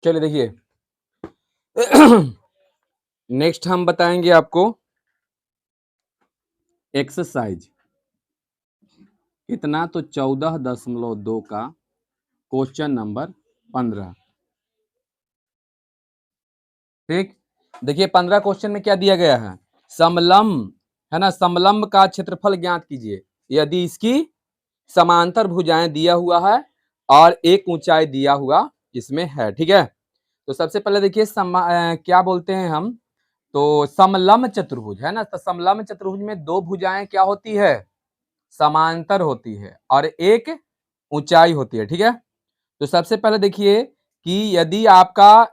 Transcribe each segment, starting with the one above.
चलिए देखिए नेक्स्ट हम बताएंगे आपको एक्सरसाइज कितना, तो 14.2 का क्वेश्चन नंबर 15। ठीक, देखिए 15 क्वेश्चन में क्या दिया गया है, समलंब है ना, समलंब का क्षेत्रफल ज्ञात कीजिए यदि इसकी समांतर भुजाएं दिया हुआ है और एक ऊंचाई दिया हुआ इसमें है। ठीक है, तो सबसे पहले देखिए क्या बोलते हैं हम, तो समलंब चतुर्भुज है ना, तो समलंब चतुर्भुज में दो भुजाएं क्या होती है, समांतर होती है और एक ऊंचाई होती है। ठीक है, तो सबसे पहले देखिए कि यदि आपका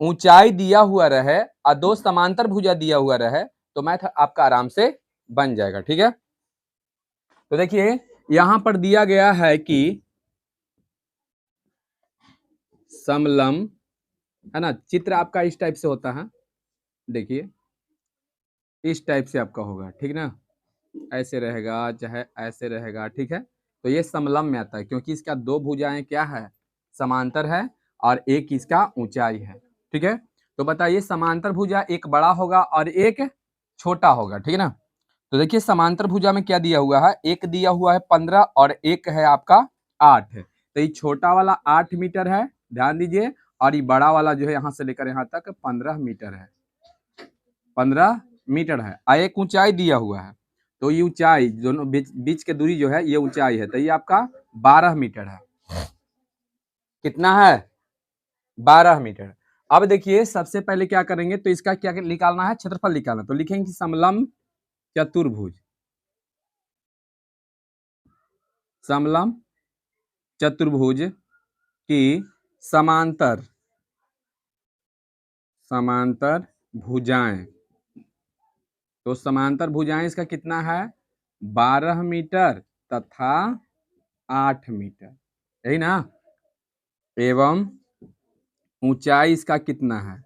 ऊंचाई दिया हुआ रहे और दो समांतर भुजा दिया हुआ रहे तो मैथ आपका आराम से बन जाएगा। ठीक है, तो देखिए यहां पर दिया गया है कि समलंब है ना, चित्र आपका इस टाइप से होता है, देखिए इस टाइप से आपका होगा। ठीक ना, ऐसे रहेगा चाहे ऐसे रहेगा। ठीक है, तो ये समलंब में आता है क्योंकि इसका दो भुजाएं क्या है, समांतर है और एक इसका ऊंचाई है। ठीक है, तो बताइए समांतर भुजा एक बड़ा होगा और एक छोटा होगा। ठीक है ना, तो देखिए समांतर भुजा में क्या दिया हुआ है, एक दिया हुआ है 15 और एक है आपका 8 है, तो ये छोटा वाला 8 मीटर है, ध्यान दीजिए, और ये बड़ा वाला जो है यहाँ से लेकर यहाँ तक 15 मीटर है, 15 मीटर है और एक ऊंचाई दिया हुआ है, तो ये ऊंचाई दोनों बीच के दूरी जो है ये ऊंचाई है, तो ये आपका 12 मीटर है। कितना है, 12 मीटर। अब देखिए सबसे पहले क्या करेंगे, तो इसका क्या निकालना है, क्षेत्रफल निकालना, तो लिखेंगे समलंब चतुर्भुज, समलंब चतुर्भुज की समांतर समांतर भुजाएं, तो समांतर भुजाएं इसका कितना है, 12 मीटर तथा 8 मीटर, यही ना, एवं ऊंचाई इसका कितना है,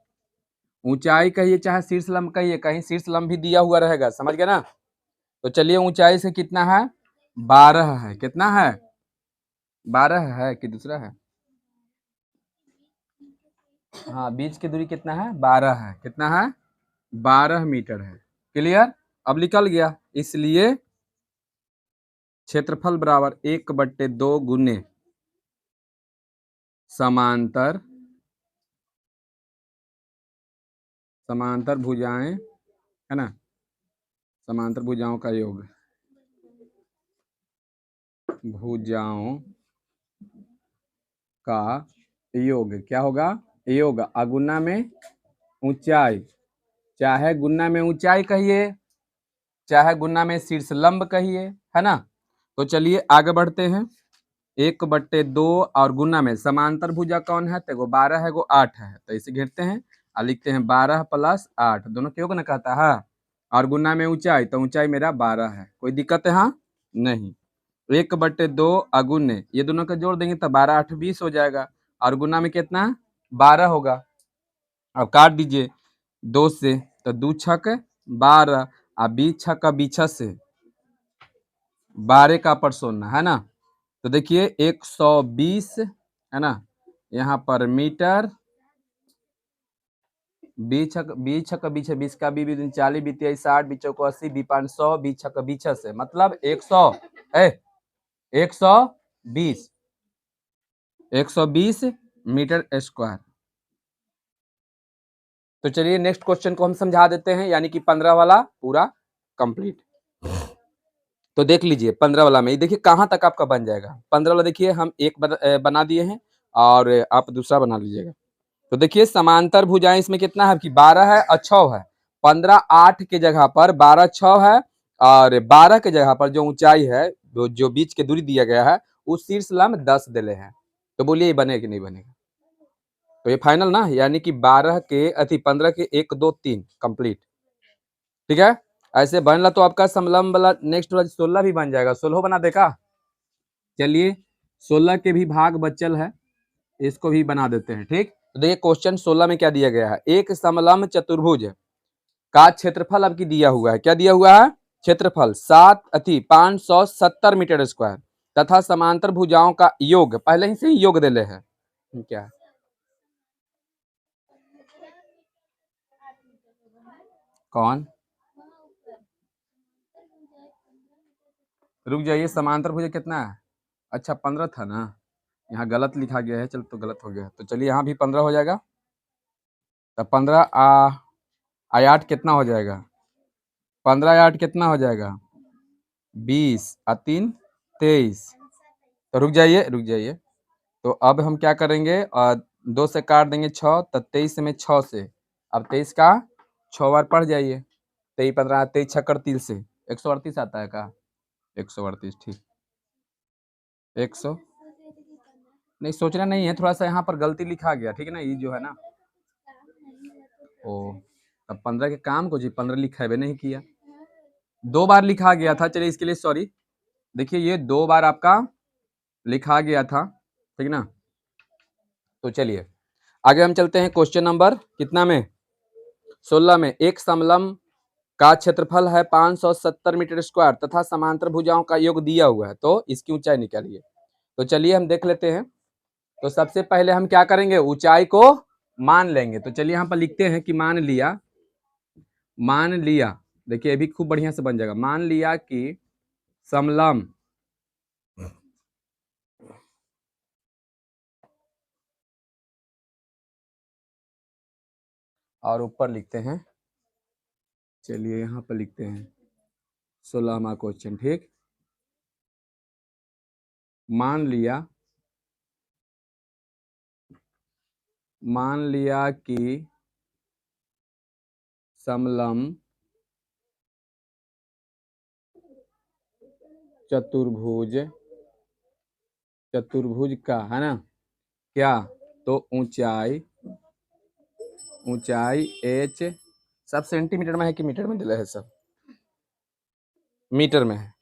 ऊंचाई कहिए चाहे शीर्ष लंब कहिए, कहीं शीर्ष लंब भी दिया हुआ रहेगा, समझ गए ना, तो चलिए ऊंचाई से कितना है, 12 है, कितना है, 12 है कि दूसरा है, हाँ बीच की दूरी कितना है, 12 है, कितना है, 12 मीटर है। क्लियर, अब निकल गया, इसलिए क्षेत्रफल बराबर 1/2 गुने समांतर समांतर भुजाएं है ना, समांतर भुजाओं का योग, भुजाओं का योग क्या होगा, योग अगुना में ऊंचाई, चाहे गुना में ऊंचाई कहिए चाहे गुना में शीर्ष लंब कहिए, है ना, तो चलिए आगे बढ़ते हैं। 1/2 और गुना में समांतर भुजा कौन है, तो 12 है, 8 है, तो इसे घेरते हैं और लिखते हैं 12 + 8 दोनों के योग ना कहता है, और गुना में ऊंचाई, तो ऊंचाई मेरा 12 है, कोई दिक्कत है, हाँ नहीं। 1/2 अगुने ये दोनों का जोड़ देंगे तो 12 8 20 हो जाएगा, और गुना में कितना 12 होगा, अब काट दीजिए 2 से, तो 2 छक 12 और 20 छक 20 से 12 का पर सोना है ना, तो देखिए 120 है ना, यहाँ पर मीटर, 20 छक 20 20 का 20 40 20 60 20 को 80 20 500 20 छक 20 से मतलब 100 120 120 मीटर स्क्वायर। तो चलिए नेक्स्ट क्वेश्चन को हम समझा देते हैं, यानी कि 15 वाला पूरा कंप्लीट। तो देख लीजिए 15 वाला में देखिए कहां तक आपका बन जाएगा, 15 वाला देखिए हम एक बना दिए हैं और आप दूसरा बना लीजिएगा। तो देखिए समांतर भुजाएं इसमें कितना है कि 12 है और 6 है, 15 8 के जगह पर 12 6 है, और 12 के जगह पर जो ऊंचाई है जो बीच के दूरी दिया गया है उस शीर्ष लंब 10 दिले हैं, तो बोलिए ये बनेगा कि नहीं बनेगा, तो ये फाइनल ना, यानी कि 12 के 15 के 1 2 3 कंप्लीट। ठीक है, ऐसे बनला तो आपका समलंब वाला नेक्स्ट वाला 16 भी बन जाएगा, 16 बना देगा। चलिए 16 के भी भाग बचल है, इसको भी बना देते हैं। ठीक, तो देखिए क्वेश्चन 16 में क्या दिया गया है, एक समलंब चतुर्भुज का क्षेत्रफल आपकी दिया हुआ है, क्या दिया हुआ है, क्षेत्रफल 570 मीटर स्क्वायर तथा समांतर भुजाओं का योग, पहले ही से योग दिले है क्या, कौन? रुक जाइए, समांतर भुजा कितना है? अच्छा 15 था ना, यहाँ गलत लिखा गया है, चल तो गलत हो गया, तो चलिए यहाँ भी 15 हो जाएगा। तब 15 8 कितना हो जाएगा? 15 8 कितना हो जाएगा? 20 और 3 23। तो रुक जाइए, तो अब हम क्या करेंगे, 2 से काट देंगे 6, तो 23 में 6 से, अब 23 का 6 बार पढ़ जाइए, 23 15 23 छक्कर 3 से 138 आता है का? 138 ठीक। 100 नहीं, सोचना नहीं है, थोड़ा सा यहाँ पर गलती लिखा गया, ठीक है ना, ये जो है ना, ओ अब 15 के काम को जी 15 लिखा है नहीं किया, 2 बार लिखा गया था, चलिए इसके लिए सॉरी। देखिए ये 2 बार आपका लिखा गया था, ठीक ना। तो चलिए आगे हम चलते हैं क्वेश्चन नंबर कितना में, 16 में। एक समलंब का क्षेत्रफल है 570 मीटर स्क्वायर तथा समांतर भुजाओं का योग दिया हुआ है, तो इसकी ऊंचाई निकालिए। तो चलिए हम देख लेते हैं। तो सबसे पहले हम क्या करेंगे, ऊंचाई को मान लेंगे। तो चलिए यहाँ पर लिखते हैं कि मान लिया, देखिए ये भी खूब बढ़िया से बन जाएगा। मान लिया कि समलंब और ऊपर लिखते हैं, चलिए यहाँ पर लिखते हैं 16वां क्वेश्चन, ठीक। मान लिया कि समलंब चतुर्भुज का है ना क्या, तो ऊंचाई h, सब सेंटीमीटर में है कि मीटर में दिया है? सब मीटर में है,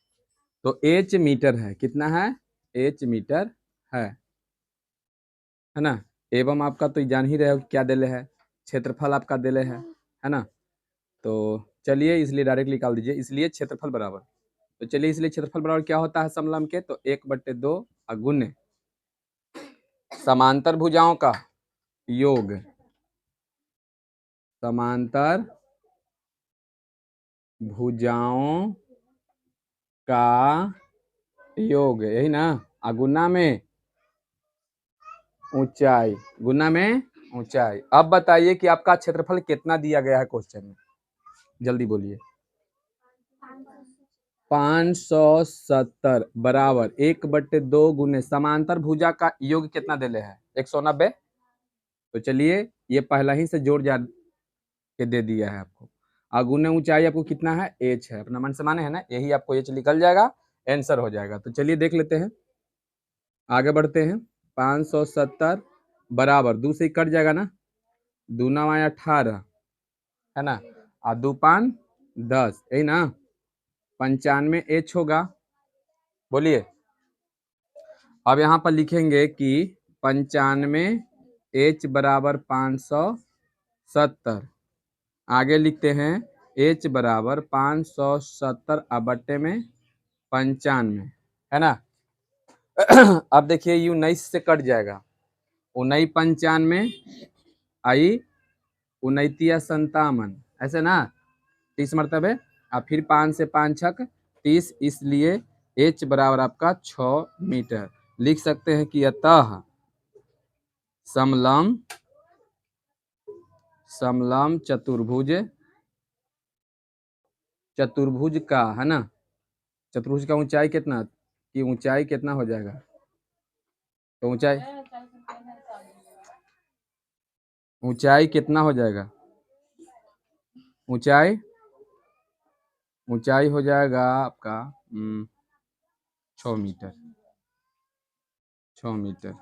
तो h मीटर है। कितना है? h मीटर है ना। एवं आपका तो जान ही रहे हो क्या दिले है, क्षेत्रफल आपका दिले है ना। तो चलिए इसलिए डायरेक्ट निकाल दीजिए, इसलिए क्षेत्रफल बराबर, तो चलिए इसलिए क्षेत्रफल बराबर क्या होता है समलंब के, तो 1/2 गुने समांतर भुजाओं का योग, समांतर भुजाओं का योग, यही ना, गुना में ऊंचाई, गुना में ऊंचाई। अब बताइए कि आपका क्षेत्रफल कितना दिया गया है क्वेश्चन में, जल्दी बोलिए। 570 बराबर 1/2 गुने समांतर भुजा का योग कितना दिले है? 190। तो चलिए ये पहला ही से जोड़ जा के दे दिया है आपको। गुने ऊंचाई आपको कितना है? h है, अपना मन से माने है ना, यही आपको h निकल जाएगा, आंसर हो जाएगा। तो चलिए देख लेते हैं, आगे बढ़ते हैं। 570 बराबर 2 से कट जाएगा ना, 2 9 18 है ना, और 2 5 10, यही ना, 95 h होगा। बोलिए, अब यहाँ पर लिखेंगे कि 95 h बराबर 570, आगे लिखते हैं h बराबर 570 बट्टे में 95, है ना। अब देखिए ये 19 से कट जाएगा, 19 95 आई 29 57, ऐसे ना, 30 मरतबे, और फिर 5 से 5 छक 30, इसलिए h बराबर आपका 6 मीटर। लिख सकते हैं कि अतः समलंब चतुर्भुज का, है ना, चतुर्भुज का ऊंचाई कितना, कि ऊंचाई कितना हो जाएगा, तो ऊंचाई कितना हो जाएगा, ऊंचाई हो जाएगा आपका 6 मीटर, 6 मीटर।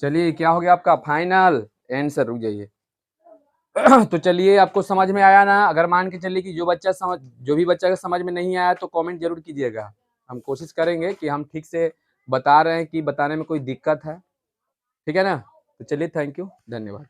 चलिए क्या हो गया आपका फाइनल आंसर, रुक जाइए। तो चलिए आपको समझ में आया ना। अगर मान के चलिए कि जो भी बच्चा का समझ में नहीं आया तो कमेंट जरूर कीजिएगा, हम कोशिश करेंगे कि हम ठीक से बता रहे हैं कि बताने में कोई दिक्कत है, ठीक है ना। तो चलिए थैंक यू, धन्यवाद।